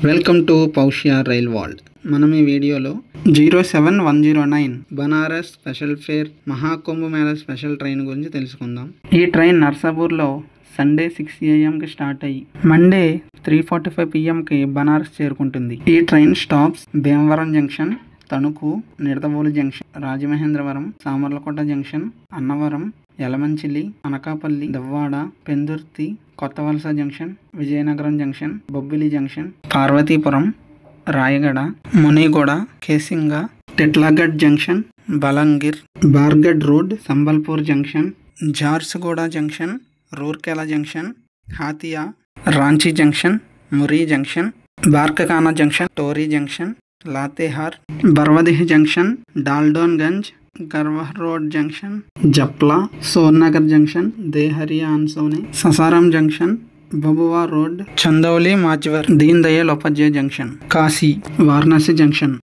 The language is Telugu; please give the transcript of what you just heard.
Welcome to Paushya rail world. మనం ఈ వీడియోలో 07109 Banaras special fare Mahakumbh Mela special train గురించి తెలుసుకుందాం. ఈ ట్రైన్ నర్సాపూర్లో సండే 6 AM స్టార్ట్ అయ్యి మండే 3:45 PM బనారస్ చేరుకుంటుంది. ఈ train stops Bhimavaram junction, Tanuku, Nidadavolu junction, Rajamahendravaram, Samalkot junction, Annavaram, Yelamanchili, Anakapalli, Duvvada, Pendurthi, Kottavalasa junction, Vizianagaram junction, Bobbili junction, Parvathipuram, Rayagada, Muniguda, Kesinga, Titlagarh junction, Balangir, Bargarh road, Sambalpur junction, Jharsuguda junction, Rourkela junction, Hatia, Ranchi junction, మురీ junction, బార్కకానా junction, Tori junction, లాతేహార్, బర్వదిహ్ junction, డాల్డోన్గంజ్, గర్వహ్ road junction, జప్లా, సోర్నగర్ junction, దేహరియా ఆన్సోనే, ససారం junction, బబువా road, Chandauli, మాజ్వర్, Deen Dayal Upadhyaya junction, Kashi, Varanasi junction,